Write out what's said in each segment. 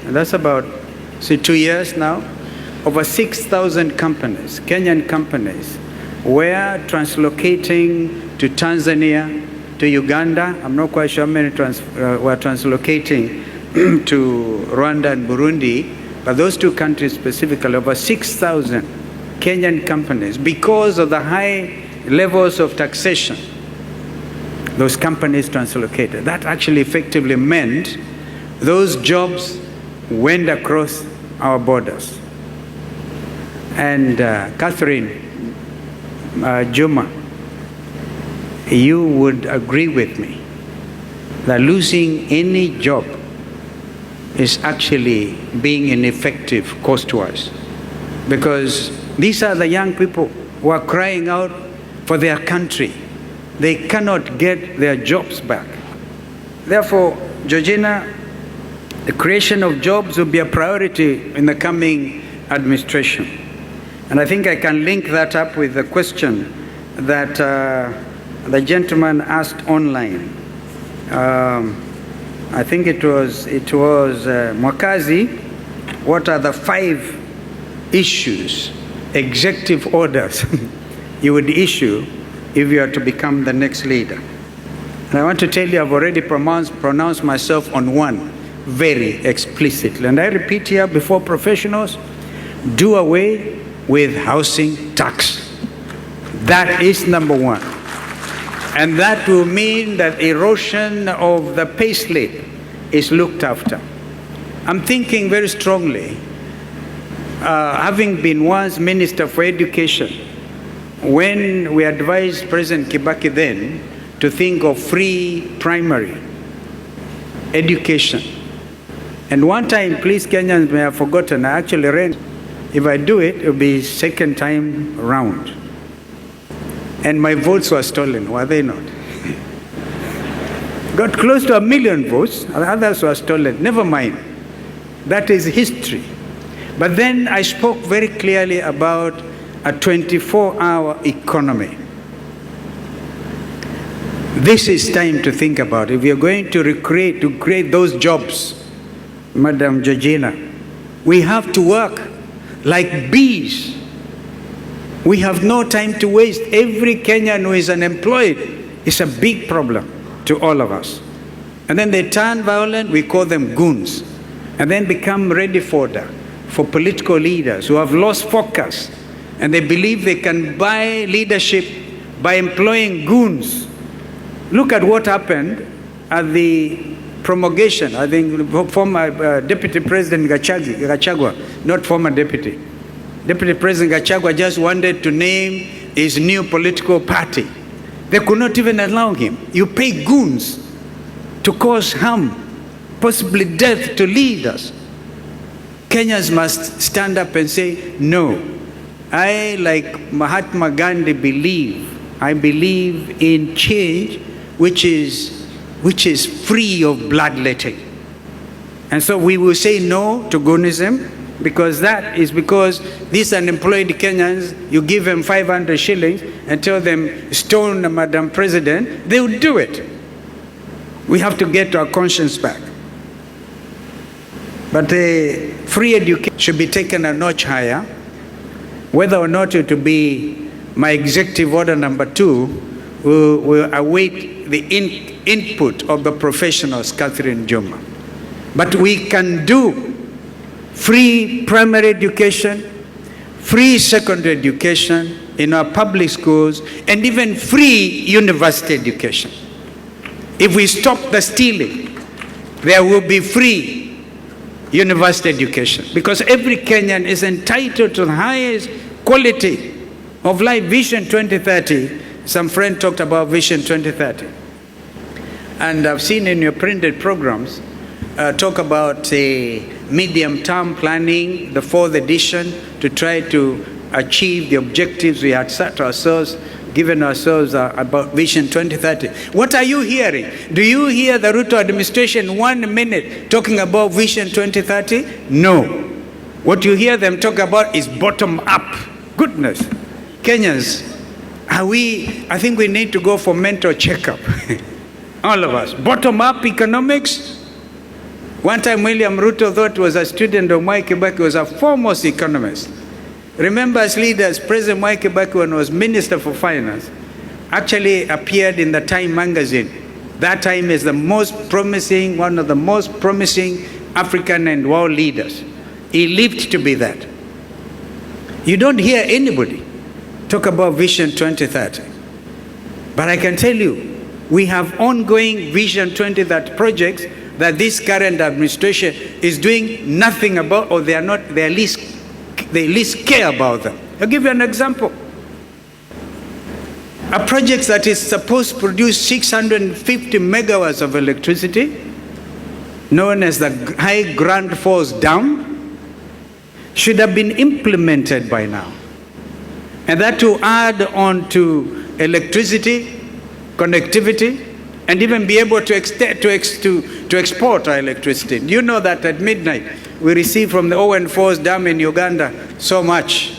and that's about, 2 years now, over 6,000 companies, Kenyan companies, were translocating to Tanzania, to Uganda. I'm not quite sure how many were translocating to Rwanda and Burundi, but those two countries specifically, over 6,000 Kenyan companies, because of the high levels of taxation, those companies translocated. That actually effectively meant those jobs went across our borders. And Catherine, Juma, you would agree with me that losing any job is actually being ineffective cost-wise, because these are the young people who are crying out for their country. They cannot get their jobs back. Therefore, Georgina, the creation of jobs will be a priority in the coming administration. And I think I can link that up with the question that the gentleman asked online. I think it was Mwakazi. What are the 5 issues, executive orders you would issue if you are to become the next leader? And I want to tell you, I've already pronounced myself on one very explicitly. And I repeat here before professionals, do away with housing tax. That is number 1. And that will mean that erosion of the payslip is looked after. I'm thinking very strongly, having been once Minister for Education, when we advised President Kibaki then to think of free primary education. And one time, please Kenyans may have forgotten, I actually ran. If I do it, it will be second time round. And my votes were stolen, were they not? Got close to 1 million votes, others were stolen. Never mind. That is history. But then I spoke very clearly about a 24-hour economy. This is time to think about. If you're going to create those jobs, Madam Georgina, we have to work like bees. We have no time to waste. Every Kenyan who is unemployed is a big problem to all of us. And then they turn violent, we call them goons, and then become ready for political leaders who have lost focus, and they believe they can buy leadership by employing goons. Look at what happened at the promulgation. I think former Deputy President Gachagua, not former deputy. Deputy President Gachagua just wanted to name his new political party. They could not even allow him. You pay goons to cause harm, possibly death to leaders. Kenyans must stand up and say, no. I, like Mahatma Gandhi, I believe in change which is free of bloodletting. And so we will say no to goonism, because these unemployed Kenyans, you give them 500 shillings and tell them, stone Madam President, they will do it. We have to get our conscience back. But free education should be taken a notch higher. Whether or not it will be my executive order number 2, will await the input of the professionals, Catherine Juma. But we can do free primary education, free secondary education in our public schools, and even free university education. If we stop the stealing, there will be free university education, because every Kenyan is entitled to the highest quality of life. Vision 2030, some friend talked about Vision 2030. And I've seen in your printed programs, talk about medium-term planning, the 4th edition, to try to achieve the objectives we had set ourselves, given ourselves about Vision 2030. What are you hearing? Do you hear the Ruto administration 1 minute talking about Vision 2030? No. What you hear them talk about is bottom-up. Goodness. Kenyans, I think we need to go for mental checkup. All of us. Bottom-up economics, One time William Ruto thought was a student of Mwai Kibaki, was a foremost economist. Remember as leaders, President Mwai Kibaki, when he was Minister for Finance, actually appeared in the Time magazine. That time is the most promising, one of the most promising African and world leaders. He lived to be that. You don't hear anybody talk about Vision 2030. But I can tell you, we have ongoing Vision 2030 projects that this current administration is doing nothing about, or they least care about them. I'll give you an example. A project that is supposed to produce 650 megawatts of electricity, known as the High Grand Falls Dam, should have been implemented by now. And that to add on to electricity, connectivity, and even be able to export our electricity. You know that at midnight we receive from the Owen Falls Dam in Uganda so much.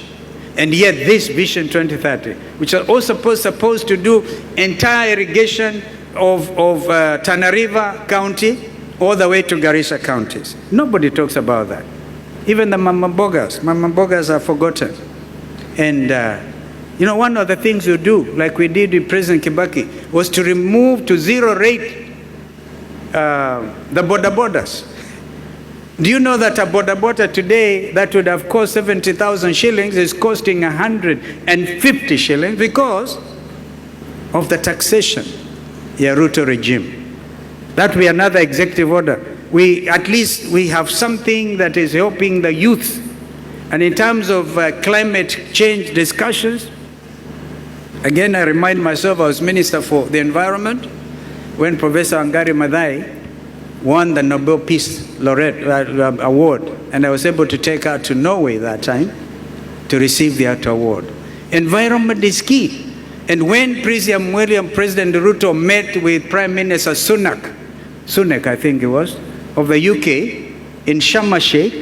And yet this Vision 2030, which are also supposed to do entire irrigation of Tana River County all the way to Garissa counties. Nobody talks about that. Even the Mama Mbogas are forgotten. And one of the things you do, like we did with President Kibaki, was to remove to zero rate the border borders. Do you know that a border today that would have cost 70,000 shillings is costing 150 shillings because of the taxation, Ruto regime? That will be another executive order. At least we have something that is helping the youth. And in terms of climate change discussions, again, I remind myself, I was Minister for the Environment when Professor Wangari Maathai won the Nobel Peace Laureate Award, and I was able to take her to Norway that time to receive that award. Environment is key. And when President Ruto met with Prime Minister Sunak, I think it was, of the UK, in Sharm el-Sheikh,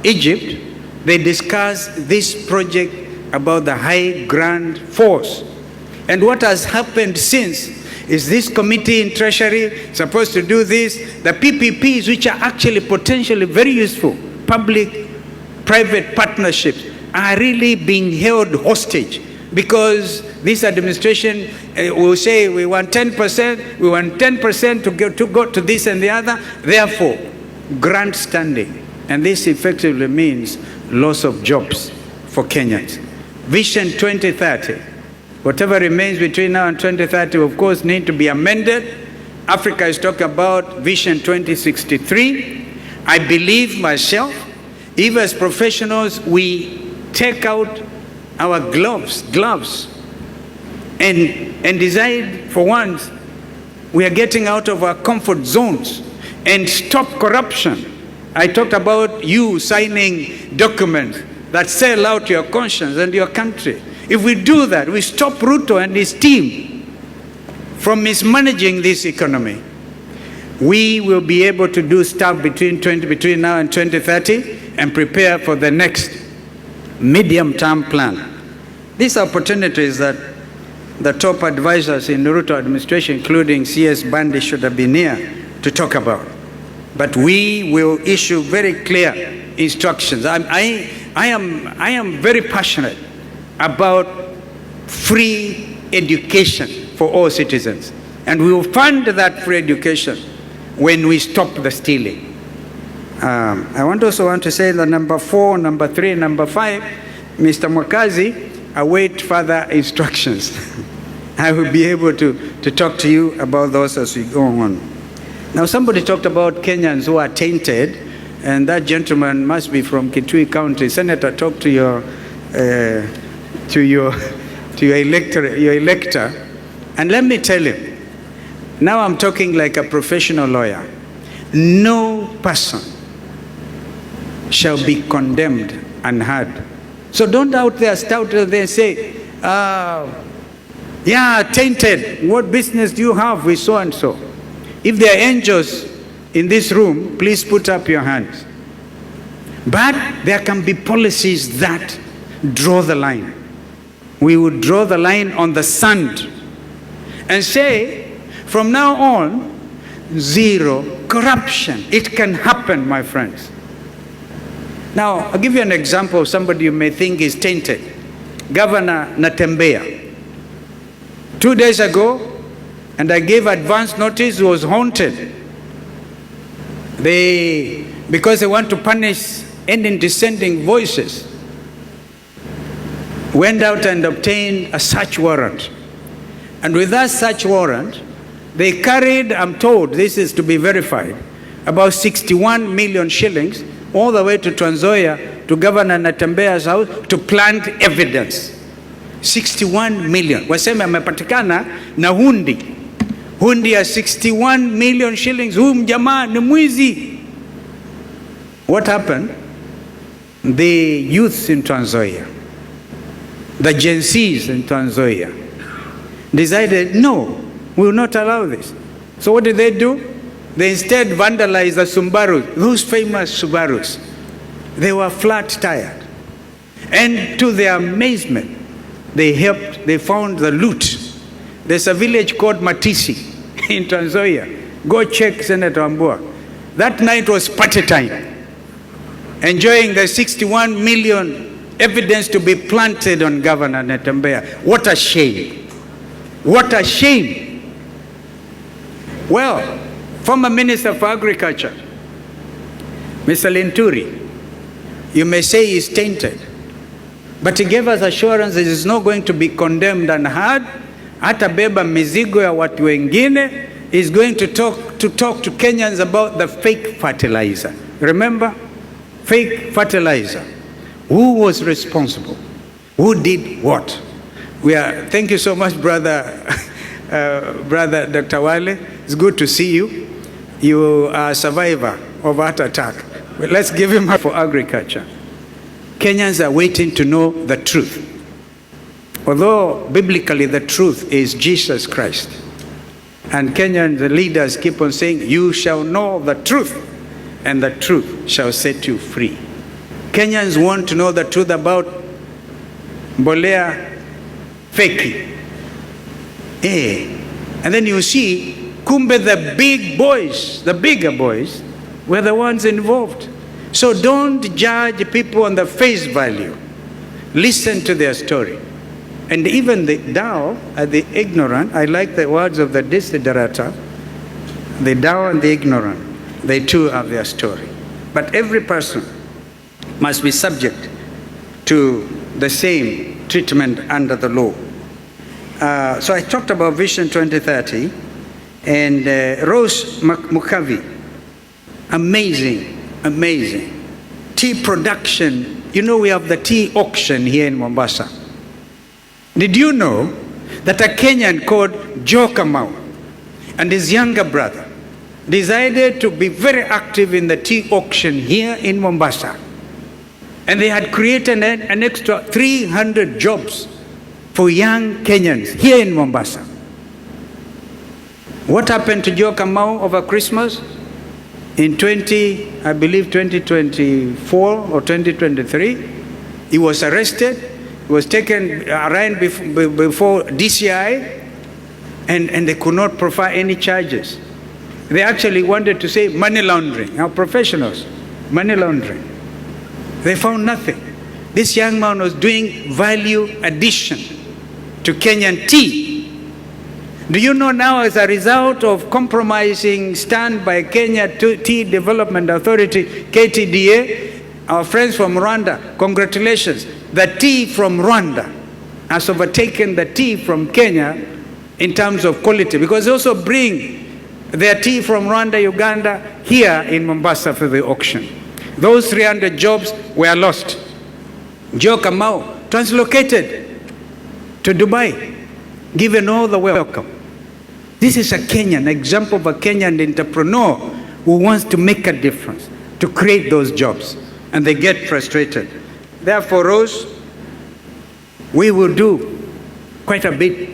Egypt, they discussed this project about the High Grand Falls. And what has happened since is this committee in Treasury supposed to do this. The PPPs, which are actually potentially very useful, public-private partnerships, are really being held hostage because this administration will say we want 10%, we want 10% to go to this and the other, therefore grant standing. And this effectively means loss of jobs for Kenyans. Vision 2030, whatever remains between now and 2030, of course, need to be amended. Africa is talking about Vision 2063. I believe myself, even as professionals, we take out our gloves and decide for once we are getting out of our comfort zones and stop corruption. I talked about you signing documents that sell out your conscience and your country. If we do that, we stop Ruto and his team from mismanaging this economy, we will be able to do stuff between now and 2030 and prepare for the next medium-term plan. These opportunities that the top advisors in the Ruto administration, including CS Bandi, should have been here to talk about. But we will issue very clear instructions. I am very passionate about free education for all citizens. And we will fund that free education when we stop the stealing. I also want to say that number 4, number 3, number 5, Mr. Mwakazi, await further instructions. I will be able to talk to you about those as we go on. Now, somebody talked about Kenyans who are tainted, and that gentleman must be from Kitui County. Senator, talk to your elector, and let me tell him. Now I'm talking like a professional lawyer. No person shall be condemned unheard. So don't out there start out there and say, yeah, tainted. What business do you have with so and so? If there are angels in this room, please put up your hands. But there can be policies that draw the line. We would draw the line on the sand and say, from now on, zero corruption. It can happen, my friends. Now, I'll give you an example of somebody you may think is tainted. Governor Natembeya. 2 days ago, and I gave advance notice, he was haunted. Because they want to punish any dissenting voices, went out and obtained a search warrant. And with that search warrant, they carried, I'm told, this is to be verified, about 61 million shillings all the way to Trans Nzoia, to Governor Natembeya's house, to plant evidence. 61 million. Waseme amepatikana na hundi ya 61 million shillings. Huyu mjamaa ni mwizi. What happened? The youths in Trans Nzoia, the Gen Zs in Trans Nzoia, decided, no, we will not allow this. So what did they do? They instead vandalized the Subarus, those famous Subarus. They were flat tired. And to their amazement, they found the loot. There's a village called Matisi in Trans Nzoia. Go check, Senator Ambua. That night was party time, enjoying the 61 million evidence to be planted on Governor Natembeya. What a shame. What a shame. Well, former Minister for Agriculture, Mr. Linturi, you may say he's tainted, but he gave us assurance that he's not going to be condemned and hard. Hatabeba mizigo ya watu wengine. Is going to talk to Kenyans about the fake fertilizer. Remember? Fake fertilizer. Who was responsible? Who did what? Thank you so much, brother Dr. Wale. It's good to see you. You are a survivor of heart attack. But let's give him up for agriculture. Kenyans are waiting to know the truth. Although biblically the truth is Jesus Christ. And Kenyan the leaders keep on saying, you shall know the truth, and the truth shall set you free. Kenyans want to know the truth about mbolea feki. And then you see, kumbe the big boys, the bigger boys, were the ones involved. So don't judge people on the face value. Listen to their story. And even the thou are the ignorant. I like the words of the Desiderata. The thou and the ignorant, they too have their story. But every person must be subject to the same treatment under the law. So I talked about Vision 2030, and Rose Mukavi, amazing. Tea production. You know, we have the tea auction here in Mombasa. Did you know that a Kenyan called Joe Kamau and his younger brother decided to be very active in the tea auction here in Mombasa? And they had created an extra 300 jobs for young Kenyans here in Mombasa. What happened to Joe Kamau over Christmas? In 2024 or 2023, he was arrested. He was taken around before DCI, and they could not provide any charges. They actually wanted to say money laundering. Our professionals, money laundering. They found nothing. This young man was doing value addition to Kenyan tea. Do you know now, as a result of compromising stand by Kenya Tea Development Authority, KTDA, our friends from Rwanda, congratulations. The tea from Rwanda has overtaken the tea from Kenya in terms of quality, because they also bring their tea from Rwanda, Uganda, here in Mombasa for the auction. Those 300 jobs were lost. Joe Kamau translocated to Dubai, given all the welcome. This is a Kenyan example of a Kenyan entrepreneur who wants to make a difference, to create those jobs, and they get frustrated. Therefore, Rose, we will do quite a bit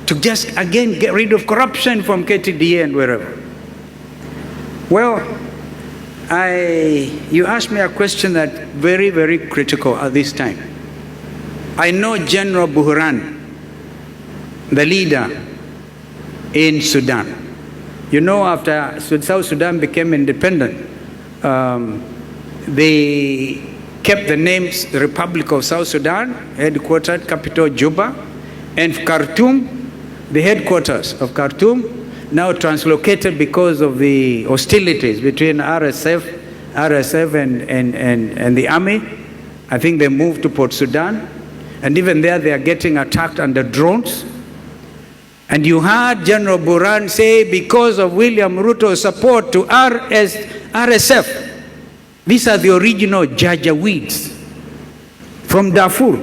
to just, again, get rid of corruption from KTDA and wherever. Well, you asked me a question that very, very critical at this time. I know General Buhuran, the leader in Sudan. You know, after South Sudan became independent, they kept the names the Republic of South Sudan, headquartered, capital Juba, and Khartoum, the headquarters of Khartoum, now translocated because of the hostilities between RSF and the army. I think they moved to Port Sudan, and even there they are getting attacked under drones. And you heard General Buran say, because of William Ruto's support to RSF, these are the original Janjaweeds from Darfur.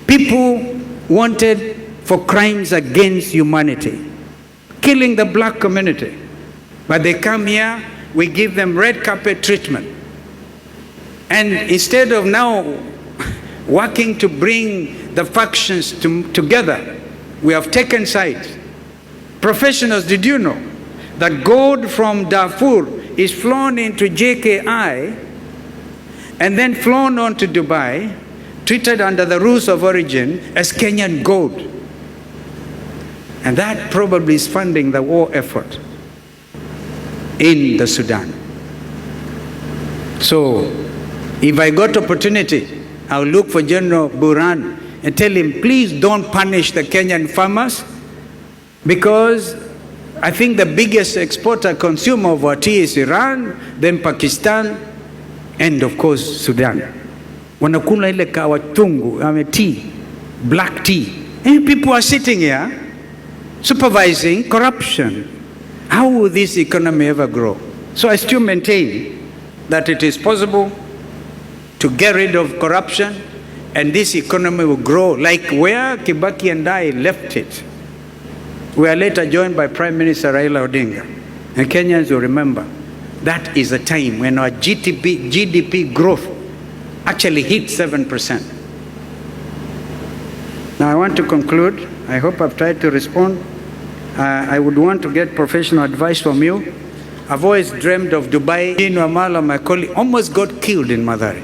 People wanted for crimes against humanity, killing the black community. But they come here, we give them red carpet treatment. And instead of now working to bring the factions together, we have taken sides. Professionals, did you know that gold from Darfur is flown into JKI and then flown on to Dubai, treated under the rules of origin as Kenyan gold? And that probably is funding the war effort in the Sudan. So, if I got opportunity, I'll look for General Buran and tell him, please don't punish the Kenyan farmers, because I think the biggest exporter consumer of our tea is Iran, then Pakistan, and of course Sudan. Wanakula ile kawa tungu, tea, black tea. And people are sitting here supervising corruption. How will this economy ever grow? So I still maintain that it is possible to get rid of corruption, and this economy will grow like where Kibaki and I left it. We are later joined by Prime Minister Raila Odinga. And Kenyans will remember, that is a time when our GDP growth actually hit 7%. Now I want to conclude. I hope I've tried to respond. I would want to get professional advice from you. I've always dreamed of Dubai. Wamala, my colleague, almost got killed in Mathare,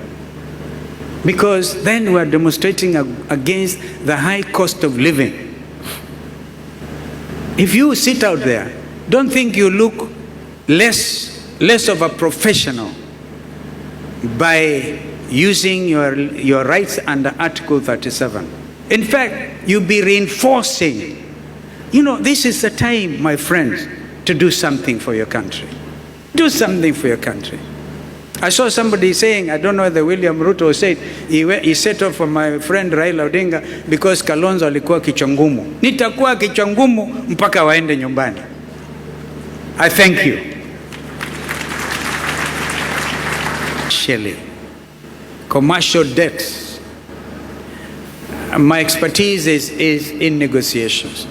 because then we are demonstrating against the high cost of living. If you sit out there, don't think you look less of a professional by using your rights under Article 37. In fact, you'll be reinforcing. You know, this is the time, my friends, to do something for your country. Do something for your country. I saw somebody saying, I don't know whether William Ruto said, he set off for my friend Raila Odinga because Kalonzo alikuwa kichwa ngumu. Nitakuwa kichwa ngumu mpaka waende nyumbani. I thank you. Shelley, commercial debts. My expertise is in negotiations.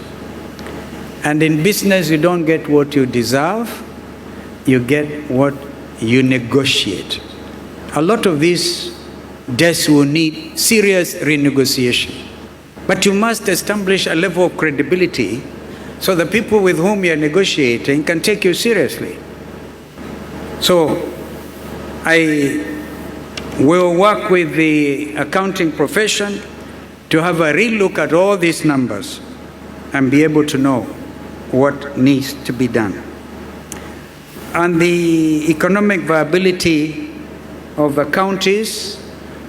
And in business, you don't get what you deserve, you get what you negotiate. A lot of these debts will need serious renegotiation. But you must establish a level of credibility so the people with whom you are negotiating can take you seriously. So I will work with the accounting profession to have a real look at all these numbers and be able to know what needs to be done. And the economic viability of the counties,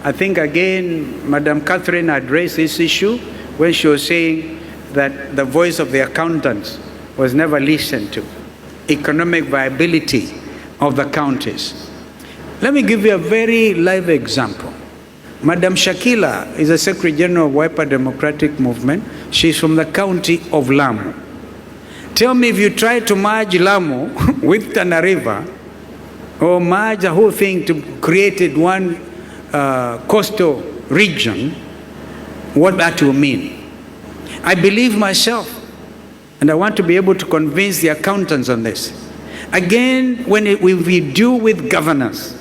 I think again, Madam Catherine addressed this issue when she was saying that the voice of the accountants was never listened to. Economic viability of the counties. Let me give you a very live example. Madam Shakila is a Secretary General of Wiper Democratic Movement. She's from the county of Lamu. Tell me, if you try to merge Lamu with Tana River, or merge the whole thing to create one coastal region, what that will mean. I believe myself, and I want to be able to convince the accountants on this. Again, when we deal with governance,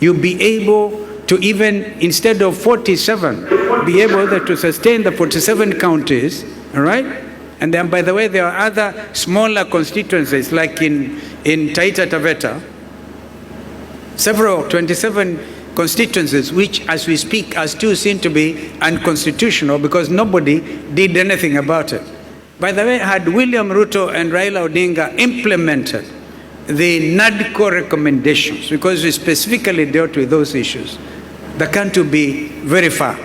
you'll be able to even, instead of 47, be able to sustain the 47 counties, all right? And then, by the way, there are other smaller constituencies, like in Taita Taveta, several 27 constituencies, which, as we speak, are still seen to be unconstitutional because nobody did anything about it. By the way, had William Ruto and Raila Odinga implemented the NADCO recommendations, because we specifically dealt with those issues, the country would be very far.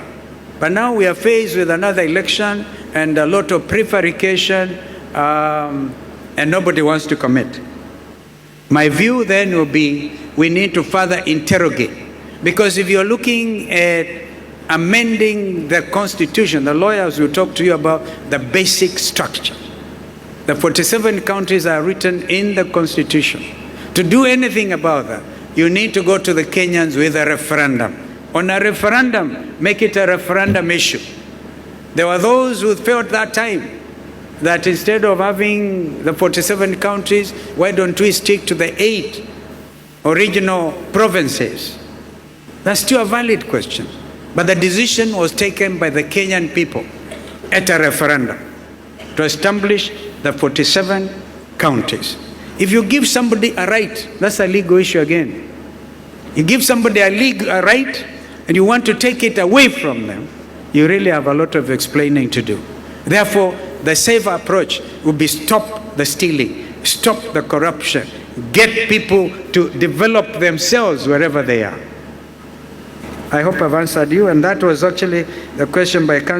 But now we are faced with another election and a lot of prevarication, and nobody wants to commit. My view then will be we need to further interrogate. Because if you're looking at amending the Constitution, the lawyers will talk to you about the basic structure. The 47 counties are written in the Constitution. To do anything about that, you need to go to the Kenyans with a referendum. On a referendum, make it a referendum issue. There were those who felt that time that instead of having the 47 counties, why don't we stick to the 8 original provinces? That's still a valid question. But the decision was taken by the Kenyan people at a referendum to establish the 47 counties. If you give somebody a right, that's a legal issue again. You give somebody a right and you want to take it away from them, you really have a lot of explaining to do. Therefore, the safer approach would be stop the stealing, stop the corruption, get people to develop themselves wherever they are. I hope I've answered you, and that was actually the question by Councillor